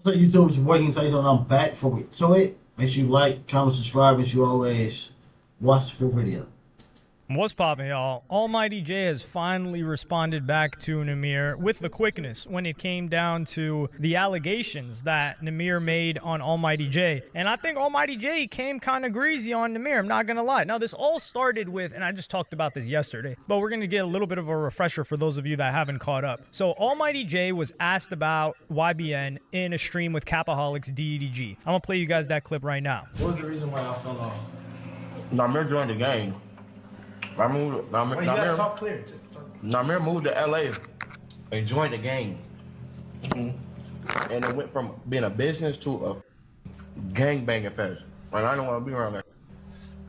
So YouTube is working, tell you something. I'm back for it. So make sure you like, comment, subscribe, make sure you always watch the full video. What's poppin', y'all? Almighty J has finally responded back to Nahmir with the quickness when it came down to the allegations that Nahmir made on Almighty J. And I think Almighty J came kind of greasy on Nahmir, I'm not gonna lie. Now, this all started with, and I just talked about this yesterday, but we're gonna get a little bit of a refresher for those of you that haven't caught up. So, Almighty J was asked about YBN in a stream with Capaholics DDG. I'm gonna play you guys that clip right now. What was the reason why I fell off? Nahmir joined the gang. Nahmir, talk clear. Nahmir moved to LA and joined the gang. And it went from being a business to a gang banging fest. And I don't want to be around that.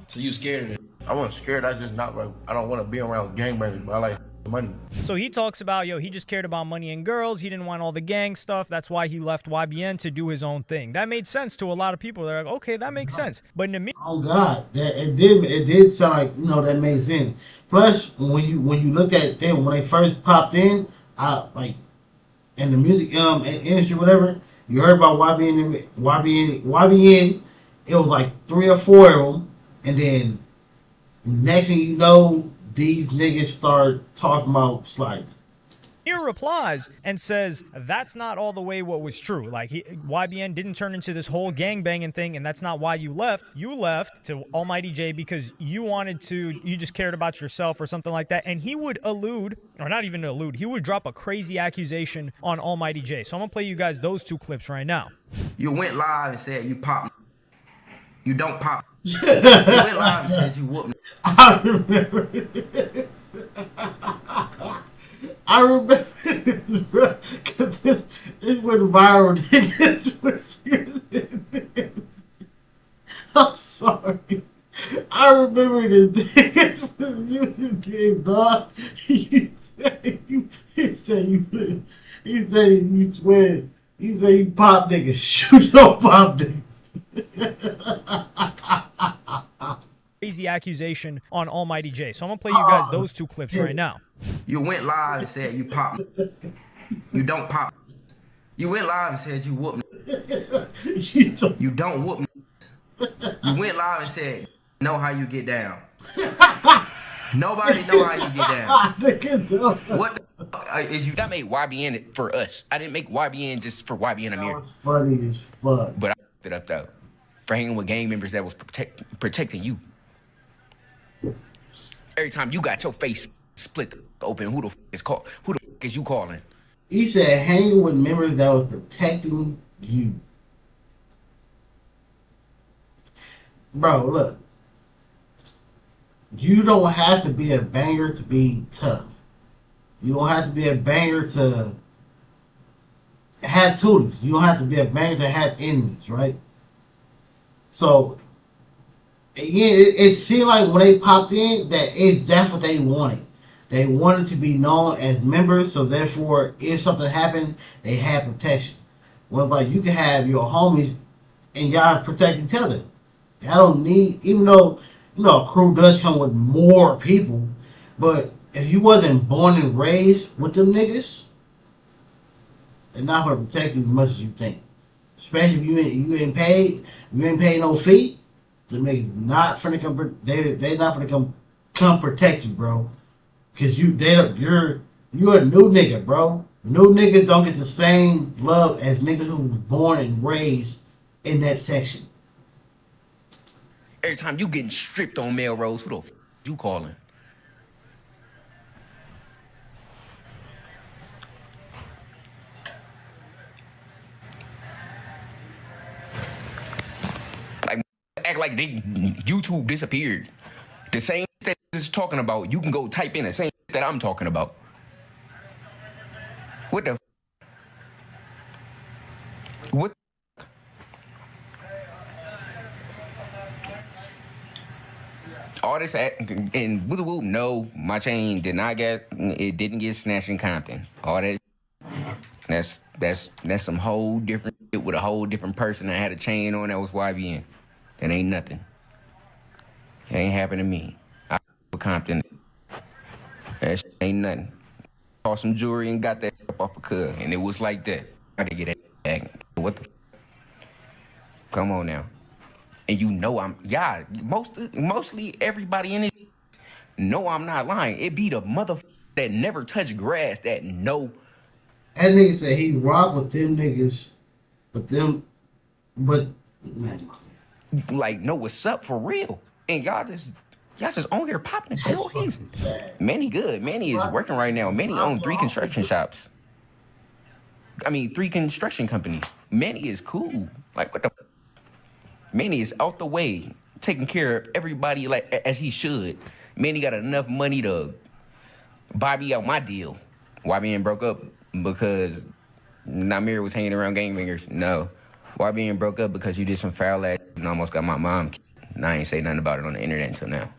So you scared of it? I wasn't scared. I just not like, I don't want to be around gang bangers, but I like money. So he talks about, he just cared about money and girls. He didn't want all the gang stuff. That's why he left YBN to do his own thing. That made sense to a lot of people. They're like, okay, that makes sense. But Nahmir, Oh God, it did sound like that made sense. Plus, when you looked at them when they first popped in, like in the music industry, whatever, you heard about YBN. It was like 3 or 4 of them, and then next thing you know, these niggas start talking about sliding. replies and says that's not all the way what was true. Like YBN didn't turn into this whole gangbanging thing, and that's not why you left. You left to Almighty J because you just cared about yourself or something like that. And he would allude, or not even allude, he would drop a crazy accusation on Almighty J. So I'm gonna play you guys those 2 clips right now. You went live and said you pop. You don't pop. You went live and said you whoop me. I remember this. I remember this, bro, because this went viral. Niggas was using this. I'm sorry. I remember this. Niggas was using this, dog. He said you swear. He said you pop niggas. Shoot your pop niggas. Crazy accusation on Almighty J. So I'm gonna play you guys those 2 clips right now. You went live and said you pop. You don't pop. You went live and said you whoop me. You don't whoop me. You went live and said know how you get down. Nobody know how you get down. What the fuck is you? I made YBN for us. I didn't make YBN just for YBN That Amir. was funny as fuck. But I f***ed it up though. For hanging with gang members that was protecting you. Every time you got your face split open, who the f is call? Who the f is you calling? He said hanging with members that was protecting you. Bro, look. You don't have to be a banger to be tough. You don't have to be a banger to have tutors. You don't have to be a banger to have enemies, right? So, yeah, it seemed like when they popped in that's what they wanted. They wanted to be known as members, so therefore, if something happened, they had protection. Well, like you can have your homies and y'all protect each other. Y'all don't need, even though a crew does come with more people, but if you wasn't born and raised with them niggas, they're not gonna protect you as much as you think. Especially if you ain't paid no fee. The niggas not finna come. They not finna come protect you, bro. Cause you're a new nigga, bro. New niggas don't get the same love as niggas who was born and raised in that section. Every time you getting stripped on Melrose, who the f you calling? Like act like YouTube disappeared. The same that is talking about, you can go type in the same that I'm talking about. What the f? What? All this and whoop whoop. No, my chain did not didn't get snatched in Compton. All that. That's some whole different shit with a whole different person that had a chain on that was YBN. That ain't nothing. It ain't happened to me. I with Compton. That shit ain't nothing. Bought some jewelry and got that up off a cuz, and it was like that. I had to get that back. What the Come on now. And you know mostly everybody in it know I'm not lying. It be the motherfucker that never touch grass that know. That nigga said he rocked with them niggas, but man, Like, know what's up for real. And y'all just on here popping it for no reason. Manny good. Manny is working right now. Manny owns 3 construction shops. I mean, 3 construction companies. Manny is cool. Like, what the? Manny is out the way, taking care of everybody like as he should. Manny got enough money to buy me out my deal. YBN broke up because Nahmir was hanging around gangbangers. No. YBN broke up because you did some foul ass and almost got my mom killed. And I ain't say nothing about it on the internet until now.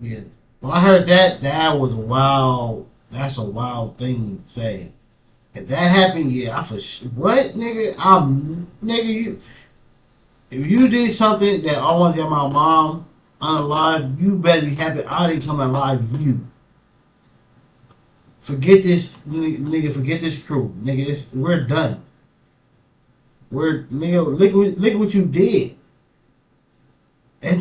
Yeah. When I heard that was wild. That's a wild thing to say. If that happened, yeah, I for sure. What, nigga? You. If you did something that almost got my mom unalive, you better be happy I didn't come alive you. Forget this, nigga. Forget this crew, nigga. We're done. Look at what you did. That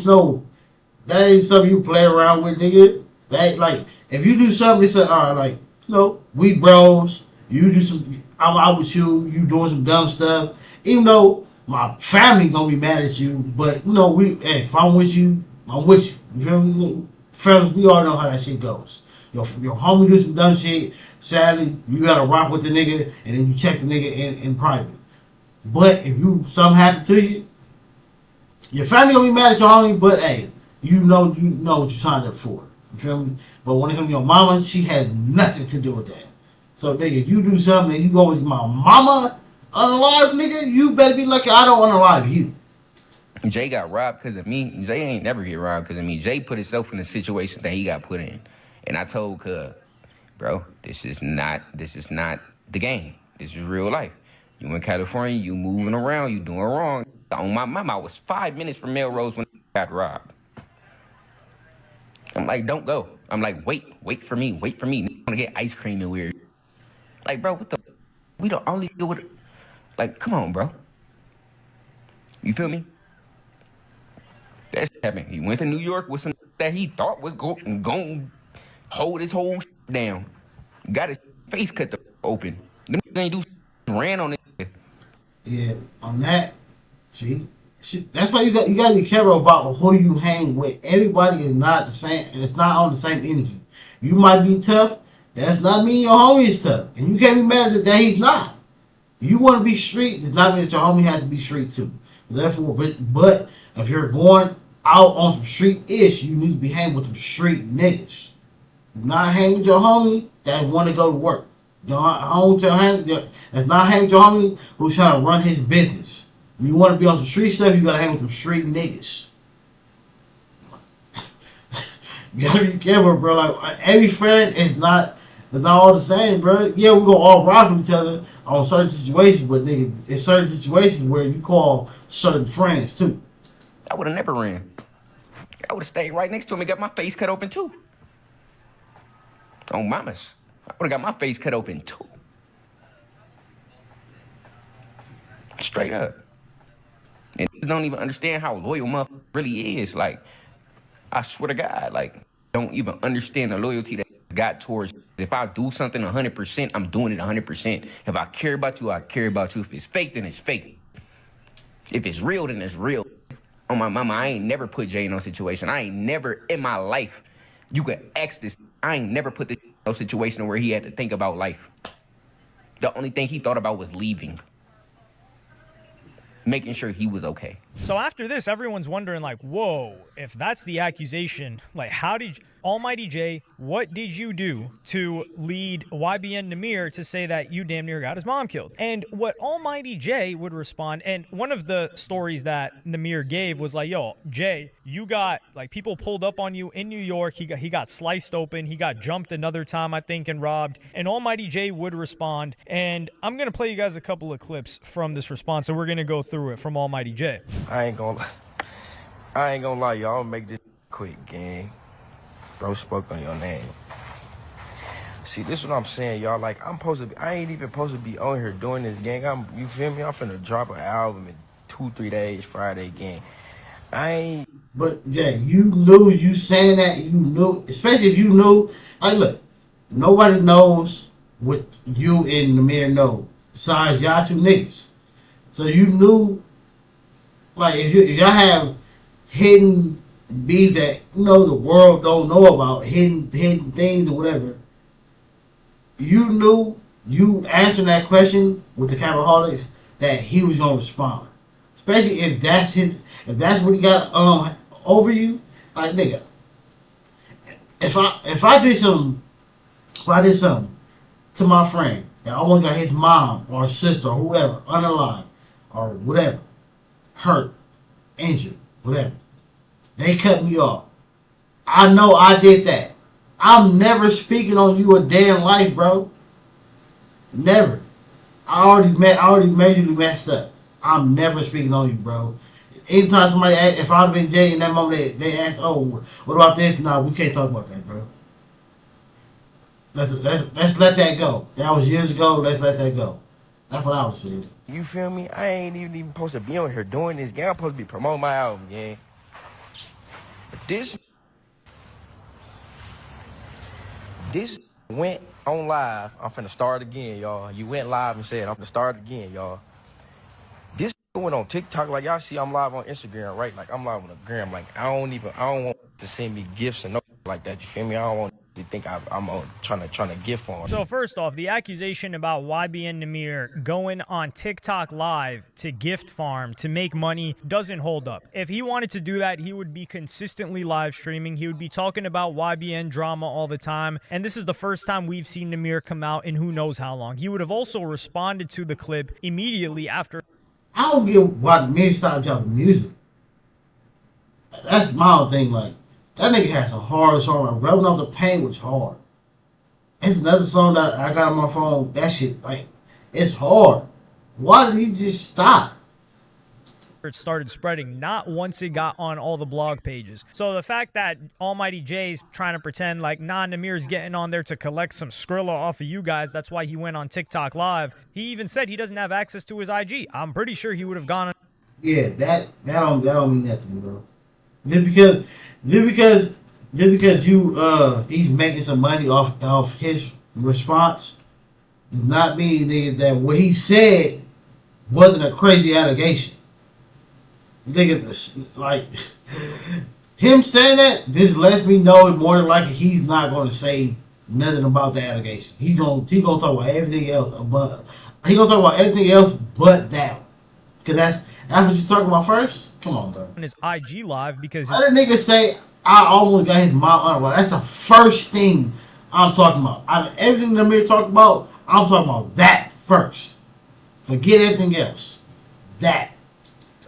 ain't something you play around with, nigga. That ain't like, if you do something, they say, all right, like, no, we bros. You do some, I'm out with you doing some dumb stuff. Even though my family gonna be mad at you, but if I'm with you, I'm with you. You feel me? Fellas, we all know how that shit goes. Your homie do some dumb shit. Sadly, you gotta rock with the nigga, and then you check the nigga in private. But if something happen to you, your family gonna be mad at your homie. But hey, you know what you signed up for. You feel me? But when it comes to your mama, she has nothing to do with that. So nigga, you do something and you go with my mama unalive, nigga, you better be lucky I don't unalive you. Jay got robbed because of me. Jay ain't never get robbed because of me. Jay put himself in the situation that he got put in. And I told bro, this is not the game. This is real life. You in California, you moving around, you doing wrong. On my mama, I was 5 minutes from Melrose when I got robbed. I'm like, don't go. I'm like, wait for me. I want to get ice cream and weird. Like, bro, what the? We don't only deal with it. Like, come on, bro. You feel me? That's happened. He went to New York with some that he thought was going to hold his whole down. Got his face cut open. Them ain't do ran on it. Yeah, on that. See, that's why you got to be careful about who you hang with. Everybody is not the same, and it's not on the same energy. You might be tough. That's not mean your homie is tough, and you can't be mad at that he's not. You want to be street, does not mean that your homie has to be street too. Therefore, but if you're going out on some street-ish, you need to be hanging with some street niggas. Not hang with your homie that want to go to work. That's not hang with your homie who's trying to run his business. You want to be on some street stuff, you gotta hang with some street niggas. You gotta be careful, bro. Like, every friend is not all the same, bro. Yeah, we're gonna all ride from each other on certain situations, but nigga, it's certain situations where you call certain friends too. I would have never ran. I would have stayed right next to him and got my face cut open too. On mamas. I would have got my face cut open too. Straight up. And don't even understand how loyal motherfucker really is. Like, I swear to God, like, don't even understand the loyalty that got towards. If I do something 100%, I'm doing it 100%. If I care about you, I care about you. If it's fake, then it's fake. If it's real, then it's real. On my mama, I ain't never put Jay in no situation. I ain't never in my life. You could ask this. I ain't never put this in no situation where he had to think about life. The only thing he thought about was leaving. Making sure he was okay. So after this, everyone's wondering, like, whoa, if that's the accusation, like, how did Almighty J, what did you do to lead YBN Nahmir to say that you damn near got his mom killed? And what Almighty J would respond, and one of the stories that Nahmir gave was like, yo, Jay, you got, like, people pulled up on you in New York. He got sliced open. He got jumped another time, I think, and robbed. And Almighty J would respond. And I'm going to play you guys a couple of clips from this response, and we're going to go through it from Almighty J. I ain't gonna lie, y'all. Make this quick, gang. Bro spoke on your name. See, this is what I'm saying, y'all. Like, I ain't even supposed to be on here doing this, gang. You feel me? I'm finna drop an album in 2-3 days Friday game. I ain't. But yeah, you knew you saying that. You knew, especially if you knew. Like, look, nobody knows what you and Nahmir know besides y'all two niggas. So you knew, like, if y'all have hidden beef that the world don't know about, hidden things or whatever. You knew you answering that question with the Capaholics that he was gonna respond, especially if that's what he got over you. Like, nigga, if I did something to my friend that almost got his mom or his sister or whoever unalive or whatever, hurt, injured, whatever, they cut me off. I know I did that. I'm never speaking on you a day in life, bro. Never. I already majorly messed up. I'm never speaking on you, bro. Anytime somebody ask, if I'd have been Jay in that moment, they ask, "Oh, what about this?" Nah, we can't talk about that, bro. Let's let that go. That was years ago. Let's let that go. That's what I was saying. You feel me? I ain't even supposed to be on here doing this game. I'm supposed to be promoting my album, yeah. But this went on live. I'm finna start again, y'all. You went live and said I'm finna start again, y'all. This went on TikTok, like y'all see. I'm live on Instagram, right? Like I'm live on the gram. Like I don't want to send me gifts and no like that. You feel me? I don't want to think I'm trying to gift on. So first off, the accusation about YBN Nahmir going on TikTok live to gift farm to make money doesn't hold up. If he wanted to do that, he would be consistently live streaming. He would be talking about YBN drama all the time. And this is the first time we've seen Nahmir come out in who knows how long. He would have also responded to the clip immediately after. I don't get why Nahmir stopped dropping music. That's my own thing. Like, that nigga had some hard song. Rubbing Off the Pain was hard. It's another song that I got on my phone. That shit, like, it's hard. Why did he just stop? It started spreading, not once it got on all the blog pages. So the fact that Almighty J's trying to pretend like, nah, Nahmir's getting on there to collect some Skrilla off of you guys, that's why he went on TikTok live. He even said he doesn't have access to his IG. I'm pretty sure he would have gone on. Yeah, that don't mean nothing, bro. Just because you he's making some money off his response does not mean, nigga, that what he said wasn't a crazy allegation. Nigga, like, him saying that just lets me know more than likely he's not going to say nothing about the allegation. He gonna talk about everything else, but that. Cause that's what you talking about first. Come on, bro. On his IG live because let a nigga say I almost got his mom unalive. That's the first thing I'm talking about. Out of everything Nahmir talked about, I'm talking about that first. Forget everything else. That.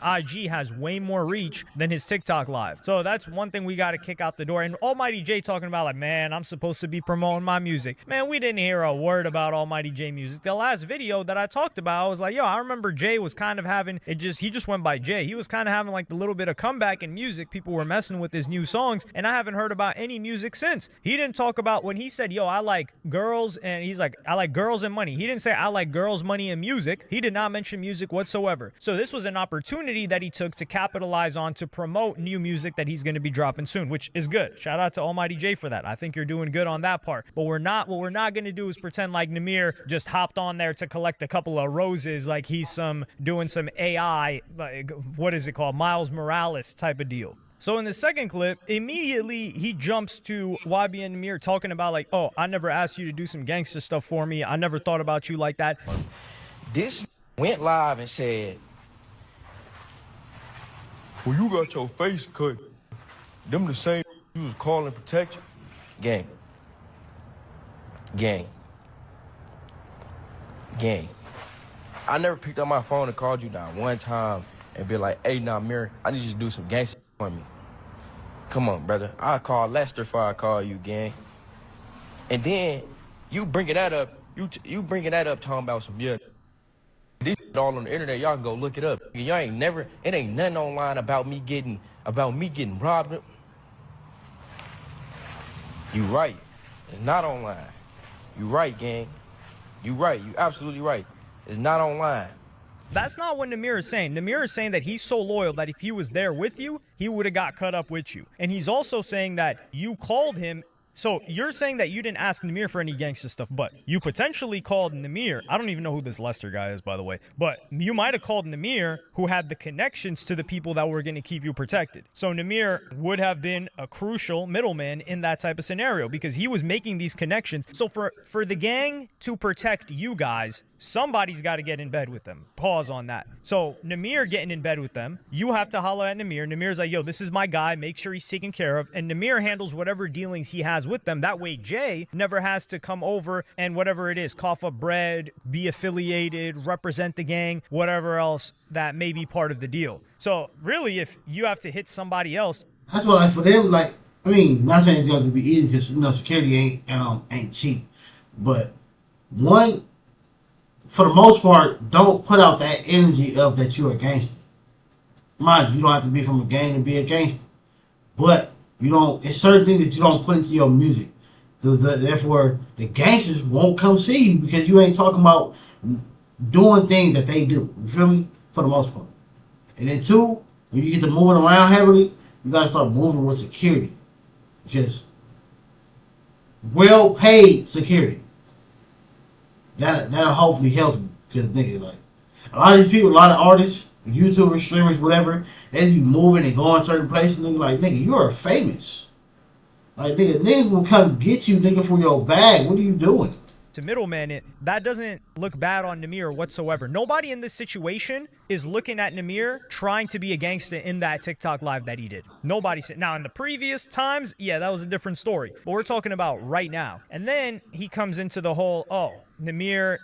IG has way more reach than his TikTok live. So that's one thing we got to kick out the door. And Almighty J talking about like, man, I'm supposed to be promoting my music. Man, we didn't hear a word about Almighty J music. The last video that I talked about, I was like, yo, I remember Jay was kind of having, he just went by Jay. He was kind of having like the little bit of comeback in music. People were messing with his new songs, and I haven't heard about any music since. He didn't talk about when he said, yo, I like girls, and he's like, I like girls and money. He didn't say I like girls, money, and music. He did not mention music whatsoever. So this was an opportunity that he took to capitalize on to promote new music that he's going to be dropping soon, which is good. Shout out to Almighty J for that. I think you're doing good on that part. But what we're not going to do is pretend like Nahmir just hopped on there to collect a couple of roses like he's doing some AI, like, what is it called, Miles Morales type of deal. So in the second clip, immediately he jumps to YBN Nahmir talking about like, oh, I never asked you to do some gangster stuff for me. I never thought about you like that. This went live and said, well, you got your face cut. Them the same you was calling protection. Gang. I never picked up my phone and called you down one time and be like, hey, Nahmir, I need you to do some gangster for me. Come on, brother. I'll call Lester if I call you, gang. And then you bringing that up, you bringing that up talking about some, yeah, this all on the internet, y'all can go look it up. Y'all ain't never, it ain't nothing online about me getting robbed. You right. It's not online. You right, gang. You right. You absolutely right. It's not online. That's not what Nahmir is saying. Nahmir is saying that he's so loyal that if he was there with you, he would have got cut up with you. And he's also saying that you called him. So you're saying that you didn't ask Nahmir for any gangster stuff, but you potentially called Nahmir. I don't even know who this Lester guy is, by the way. But you might have called Nahmir, who had the connections to the people that were going to keep you protected. So Nahmir would have been a crucial middleman in that type of scenario because he was making these connections. So for the gang to protect you guys, somebody's got to get in bed with them. Pause on that. So Nahmir getting in bed with them, you have to holler at Nahmir. Nahmir's like, yo, this is my guy. Make sure he's taken care of. And Nahmir handles whatever dealings he has with them. That way Jay never has to come over and whatever it is, cough up bread, be affiliated, represent the gang, whatever else that may be part of the deal. So really, if you have to hit somebody else, that's what, like, for them, like, I mean, not saying it's going to be easy because, you know, security ain't cheap, but one, for the most part, don't put out that energy of that you're a gangster. Mind you don't have to be from a gang to be a gangster, but you don't. It's certain things that you don't put into your music. Therefore, the gangsters won't come see you because you ain't talking about doing things that they do. You feel me? For the most part. And then two, when you get to moving around heavily, you got to start moving with security. Because well-paid security. That'll hopefully help you. Because, nigga, like, a lot of these people, a lot of artists, YouTubers, streamers, whatever, they be moving and going certain places. Nigga, like, nigga, you are famous. Like, nigga, niggas will come get you, nigga, for your bag. What are you doing? To middleman it, that doesn't look bad on Nahmir whatsoever. Nobody in this situation is looking at Nahmir trying to be a gangster in that TikTok live that he did. Nobody said. Now, in the previous times, yeah, that was a different story. But we're talking about right now. And then he comes into the whole, oh, Nahmir,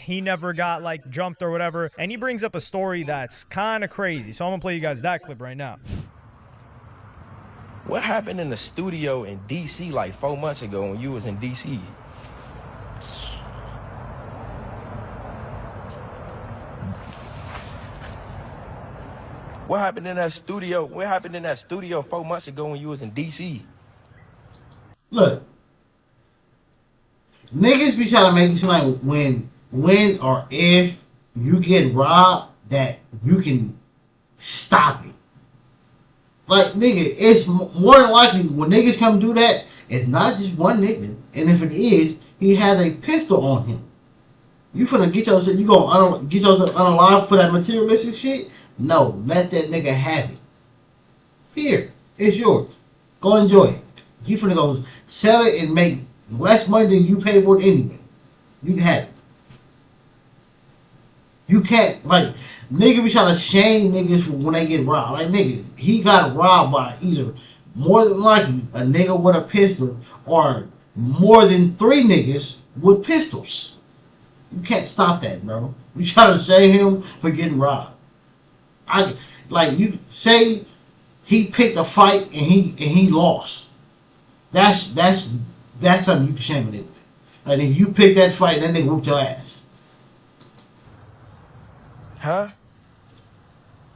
he never got, like, jumped or whatever. And he brings up a story that's kind of crazy. So I'm going to play you guys that clip right now. What happened in the studio in D.C. like 4 months ago when you was in D.C.? What happened in that studio? What happened in that studio 4 months ago when you was in D.C.? Look, niggas be trying to make it seem like when or if you get robbed, that you can stop it. Like, nigga, it's more than likely when niggas come do that, it's not just one nigga. And if it is, he has a pistol on him. You finna get yourself, you gonna get yourself unalive for that materialistic shit? No, let that nigga have it. Here, it's yours. Go enjoy it. You finna go sell it and make less money than you pay for it anyway. You can have it. You can't, like, nigga be trying to shame niggas when they get robbed. Like, nigga, he got robbed by either more than likely a nigga with a pistol or more than 3 niggas with pistols. You can't stop that, bro. You try to shame him for getting robbed. Like, you say he picked a fight and he lost. That's something you can shame a nigga with. Like, if you pick that fight, that nigga whooped your ass. Huh?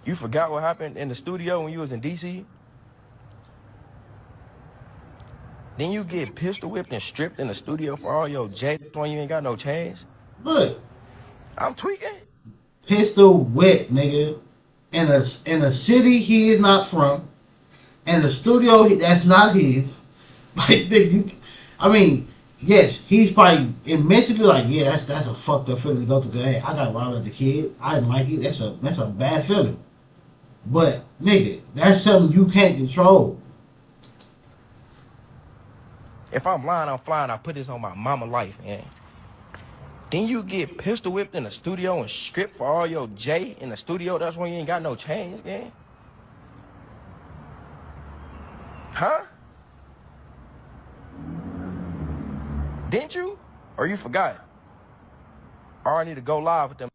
You forgot what happened in the studio when you was in D.C.? Then you get pistol whipped and stripped in the studio for all your jets when you ain't got no chance? Look. I'm tweaking. Pistol whipped, nigga. In a city he is not from. In the studio that's not his. Like, nigga, I mean, yes, he's probably mentally like, yeah, that's a fucked up feeling to go through. Hey, I got robbed as a kid. I didn't like it. That's a bad feeling. But, nigga, that's something you can't control. If I'm lying, I'm flying. I put this on my mama life, man. Then you get pistol whipped in the studio and stripped for all your J in the studio. That's when you ain't got no change, man. Huh? Didn't you? Or you forgot? Or I need to go live with them.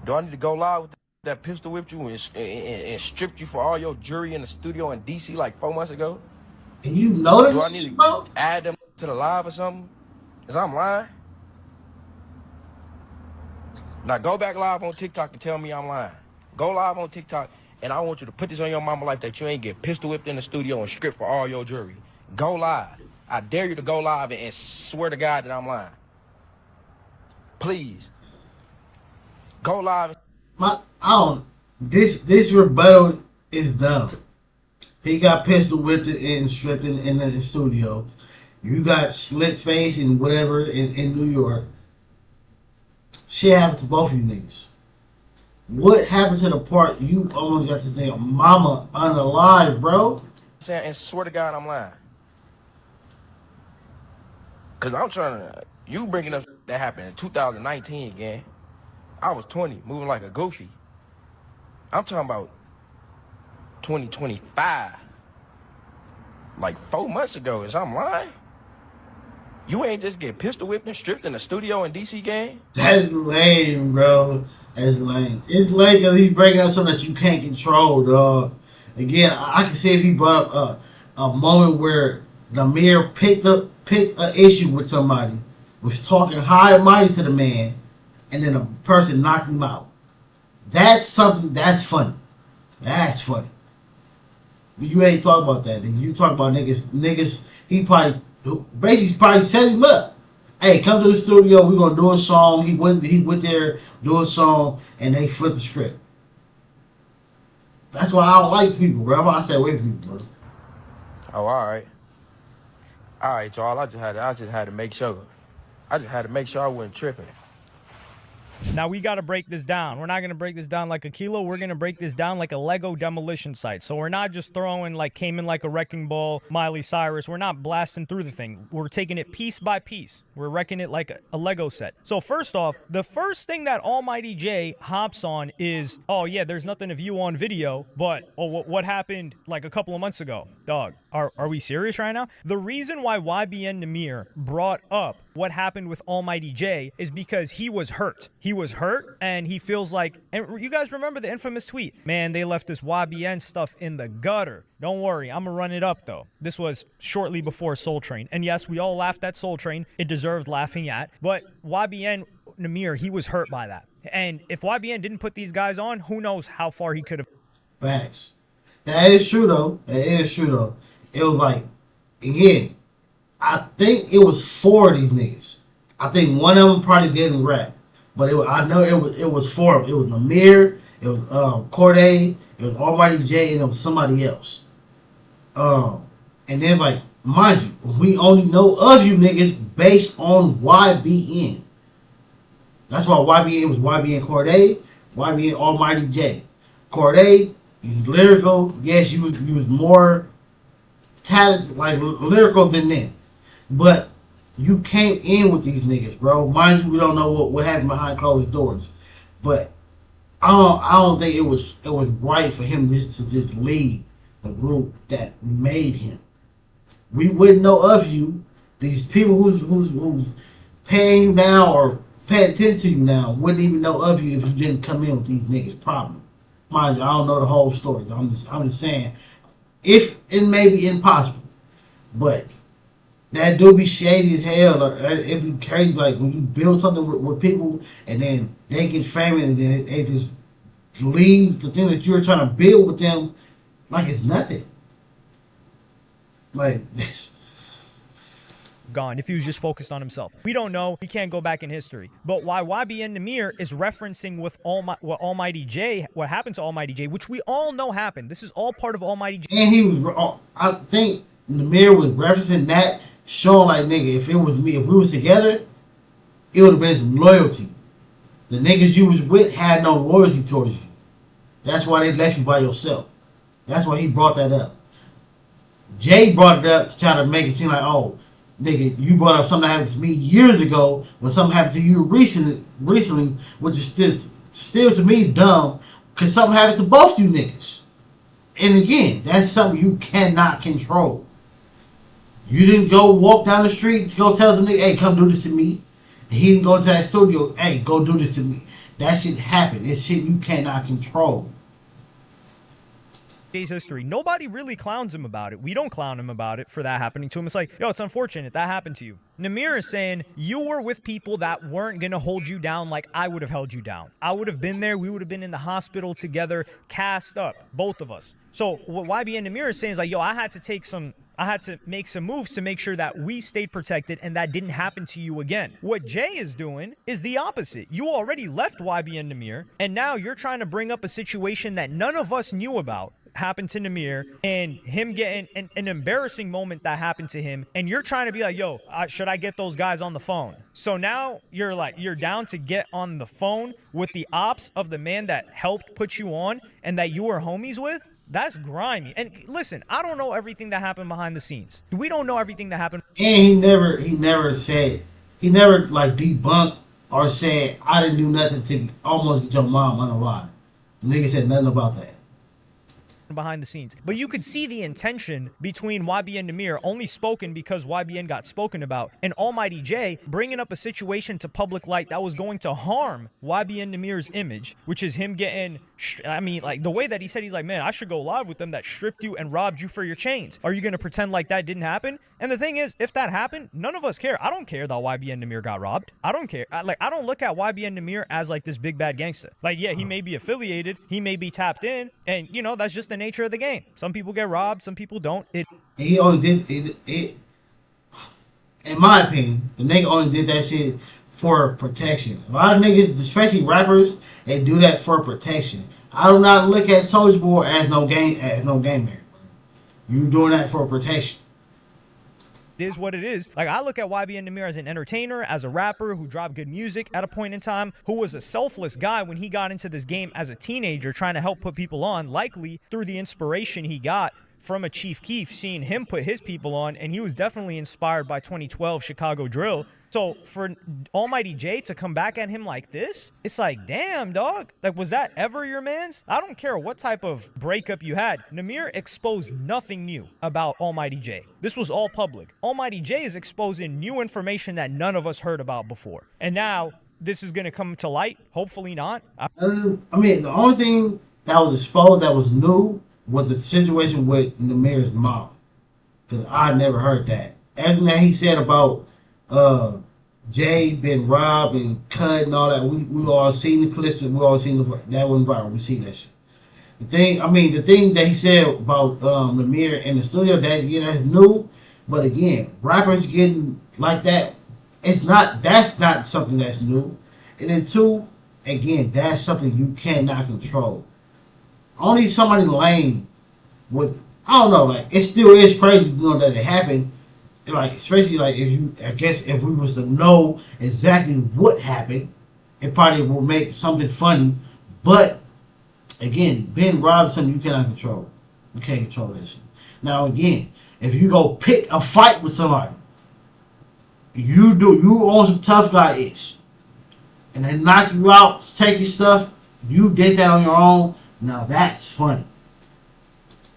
Do I need to go live with that pistol whipped you and stripped you for all your jewelry in the studio in D.C. like 4 months ago? And you know that? Do I need to add them to the live or something? Is I'm lying? Now go back live on TikTok and tell me I'm lying. Go live on TikTok and I want you to put this on your mama life that you ain't get pistol whipped in the studio and stripped for all your jewelry. Go live. I dare you to go live and swear to God that I'm lying. Please. Go live. I don't. This rebuttal is dumb. He got pistol whipped and stripped in the studio. You got slit face and whatever in New York. Shit happened to both of you niggas. What happened to the part you almost got to say, mama unalive, bro? And swear to God, I'm lying. Cause I'm trying to. You bringing up that happened in 2019 again. I was 20, moving like a goofy. I'm talking about 2025. Like 4 months ago. Is I'm lying? You ain't just get pistol whipped and stripped in the studio in DC gang? That's lame, bro. That's lame. It's lame because he's breaking up something that you can't control, dog. Again, I can see if he brought up a moment where Nahmir picked an issue with somebody, was talking high and mighty to the man, and then a person knocked him out. That's something that's funny. That's funny. But you ain't talk about that. You talk about niggas. He probably set him up. Hey, come to the studio. We're gonna do a song. He went there, do a song, and they flipped the script. That's why I don't like people, bro. That's why I stay away from people, bro. Oh, all right, y'all. I just had to make sure. I just had to make sure I wasn't tripping. Now we got to break this down. We're not going to break this down like a kilo. We're going to break this down like a Lego demolition site. So we're not just throwing like came in like a wrecking ball, Miley Cyrus. We're not blasting through the thing. We're taking it piece by piece. We're wrecking it like a Lego set. So first off, the first thing that Almighty J hops on is, oh yeah, there's nothing of you on video, but what happened like a couple of months ago? Dog, are we serious right now? The reason why YBN Nahmir brought up what happened with Almighty J is because he was hurt. He was hurt, and he feels like, and you guys remember the infamous tweet, man, they left this YBN stuff in the gutter. Don't worry, I'm gonna run it up though. This was shortly before Soul Train, and yes, we all laughed at Soul Train. It deserved laughing at, but YBN Nahmir, he was hurt by that. And if YBN didn't put these guys on, who knows how far he could have. Facts. That is true though. It was like, again, I think it was 4 of these niggas. I think one of them probably didn't rap, but I know it was 4 of them. It was Nahmir, it was Corday, it was Almighty J, and it was somebody else. And then like, mind you, we only know of you niggas based on YBN. That's why YBN was YBN Corday, YBN Almighty J. Corday, he's lyrical. Yes, you was more talented, like lyrical than them. But you came in with these niggas, bro. Mind you, we don't know what happened behind closed doors. But I don't think it was right for him to just leave the group that made him. We wouldn't know of you. These people who's paying you now or paying attention to you now wouldn't even know of you if you didn't come in with these niggas. Probably. Mind you, I don't know the whole story. I'm just saying, if it may be impossible, but that do be shady as hell. Or it'd be crazy, like when you build something with people and then they get famous and then they just leave the thing that you're trying to build with them like it's nothing. Like this. Gone if he was just focused on himself. We don't know. We can't go back in history. But why YBN Nahmir is referencing with what Almighty J, what happened to Almighty J, which we all know happened. This is all part of Almighty J. And he was, I think Nahmir was referencing that, showing like, nigga, if it was me, if we was together, it would have been some loyalty. The niggas you was with had no loyalty towards you. That's why they left you by yourself. That's why he brought that up. Jay brought it up to try to make it seem like, oh, nigga, you brought up something that happened to me years ago when something happened to you recently, which is still to me dumb, because something happened to both you niggas. And again, that's something you cannot control. You didn't go walk down the street to go tell some nigga, hey, come do this to me. And he didn't go into that studio, hey, go do this to me. That shit happened. It's shit you cannot control. Jay's history. Nobody really clowns him about it. We don't clown him about it for that happening to him. It's like, yo, it's unfortunate that happened to you. Nahmir is saying you were with people that weren't going to hold you down like I would have held you down. I would have been there. We would have been in the hospital together, cast up, both of us. So what YBN Nahmir is saying is like, yo, I had to take some I had to make some moves to make sure that we stayed protected and that didn't happen to you again. What Jay is doing is the opposite. You already left YBN Nahmir, and now you're trying to bring up a situation that none of us knew about happened to Nahmir, and him getting an embarrassing moment that happened to him, and you're trying to be like, yo, should I get those guys on the phone? So now you're down to get on the phone with the ops of the man that helped put you on and that you were homies with? That's grimy. And listen, I don't know everything that happened behind the scenes. We don't know everything that happened. And he never like debunked or said, I didn't do nothing to almost get your mom on a ride. The nigga said nothing about that. Behind the scenes. But you could see the intention between YBN Nahmir, only spoken because YBN got spoken about, and Almighty J bringing up a situation to public light that was going to harm YBN Nahmir's image, which is him getting, I mean, like the way that he said, he's like, man, I should go live with them that stripped you and robbed you for your chains. Are you going to pretend like that didn't happen? And the thing is, if that happened, none of us care. I don't care that YBN Nahmir got robbed. I don't care. I don't look at YBN Nahmir as like this big bad gangster. Like, yeah, he may be affiliated, he may be tapped in, and you know, that's just the nature of the game. Some people get robbed, some people don't. He only did it. In my opinion, the nigga only did that shit for protection. A lot of niggas, especially rappers, they do that for protection. I do not look at Soulja Boy as no gamer. You doing that for protection. It is what it is. Like, I look at YBN Nahmir as an entertainer, as a rapper who dropped good music at a point in time, who was a selfless guy when he got into this game as a teenager, trying to help put people on, likely through the inspiration he got from a Chief Keef, seeing him put his people on, and he was definitely inspired by 2012 Chicago drill. So for Almighty J to come back at him like this, it's like, damn, dog. Like, was that ever your man's? I don't care what type of breakup you had. Nahmir exposed nothing new about Almighty J. This was all public. Almighty J is exposing new information that none of us heard about before. And now this is going to come to light. Hopefully not. I mean, the only thing that was exposed that was new was the situation with Nahmir's mom. Because I never heard that. Everything that he said about Jay been robbed and cut and all that, we all seen the clips and we all seen that went viral. We see that shit. The thing that he said about Nahmir in the studio, that's new. But again, rappers getting like that, that's not something that's new. And then two, again, that's something you cannot control. Only somebody lame with, I don't know, like, it still is crazy, that it happened. Like, especially like if we was to know exactly what happened, it probably will make something funny. But again, being robbed is something you cannot control. You can't control that shit. Now again, if you go pick a fight with somebody, you on some tough guy ish, and they knock you out, take your stuff, you did that on your own. Now that's funny.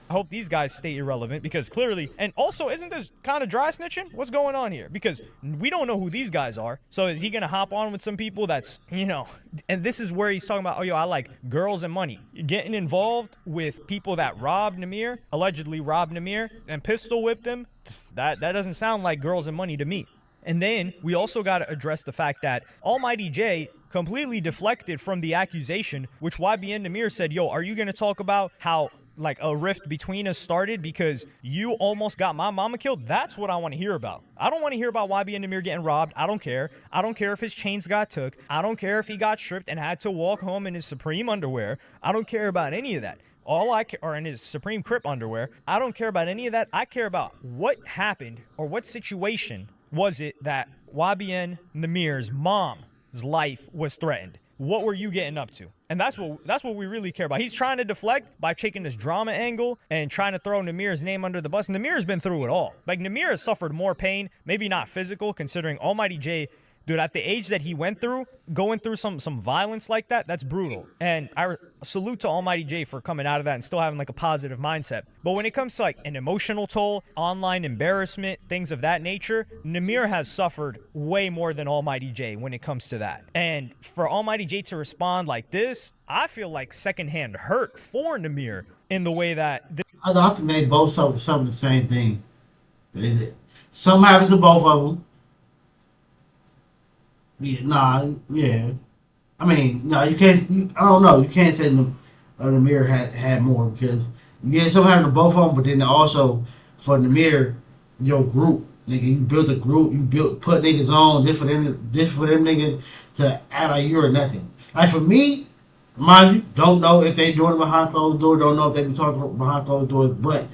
I hope these guys stay irrelevant, because clearly, and also, isn't this kind of dry snitching? What's going on here? Because we don't know who these guys are. So is he going to hop on with some people that's, and this is where he's talking about, oh, yo, I like girls and money. You're getting involved with people that robbed Nahmir, allegedly robbed Nahmir, and pistol whipped him. That doesn't sound like girls and money to me. And then we also got to address the fact that Almighty J completely deflected from the accusation, which YBN Nahmir said, yo, are you going to talk about how like a rift between us started because you almost got my mama killed? That's what I want to hear about. I don't want to hear about YBN Nahmir getting robbed. I don't care. I don't care if his chains got took. I don't care if he got stripped and had to walk home in his Supreme underwear. I don't care about any of that. Or in his Supreme Crip underwear. I don't care about any of that. I care about what happened, or what situation was it that YBN Nahmir's mom's life was threatened. What were you getting up to? And that's what we really care about. He's trying to deflect by taking this drama angle and trying to throw Nahmir's name under the bus. Nahmir's been through it all. Like, Nahmir has suffered more pain, maybe not physical, considering Almighty J, dude, at the age that he went through, going through some violence like that, that's brutal. And I salute to Almighty J for coming out of that and still having like a positive mindset. But when it comes to like an emotional toll, online embarrassment, things of that nature, Nahmir has suffered way more than Almighty J when it comes to that. And for Almighty J to respond like this, I feel like secondhand hurt for Nahmir in the way that... I think they both suffered some of the same thing. Something happened to both of them. Yeah. I mean, no, you can't. I don't know. You can't say Nahmir had more, because something happened to both of them, but then also for Nahmir, your group. Nigga, you built a group, put niggas on, just for them niggas to act like you're nothing. Like for me, mind you, don't know if they doing it behind closed doors, don't know if they be talking behind closed doors, but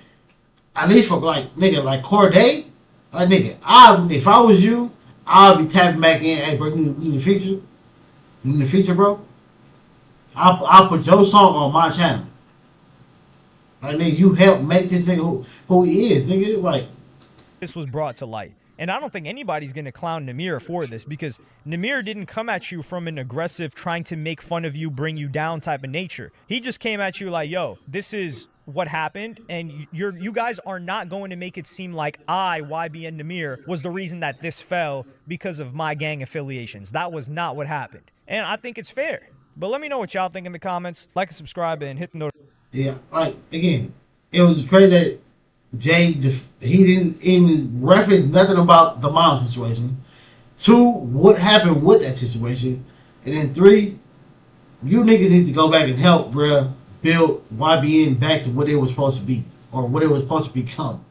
at least for like nigga like Corday, like nigga, if I was you, I'll be tapping back in, hey bro, you need a feature? You need a feature, bro? I'll put your song on my channel. Like nigga, you help make this nigga who he is, nigga. Like this was brought to light. And I don't think anybody's going to clown Nahmir for this, because Nahmir didn't come at you from an aggressive, trying to make fun of you, bring you down type of nature. He just came at you like, yo, this is what happened, and you guys are not going to make it seem like YBN Nahmir, was the reason that this fell because of my gang affiliations. That was not what happened. And I think it's fair. But let me know what y'all think in the comments. Like and subscribe and hit the notification. yeah, like again, it was crazy that Jay, he didn't even reference nothing about the mom situation. 2, what happened with that situation. And then 3, you niggas need to go back and help, bruh, build YBN back to what it was supposed to be, or what it was supposed to become.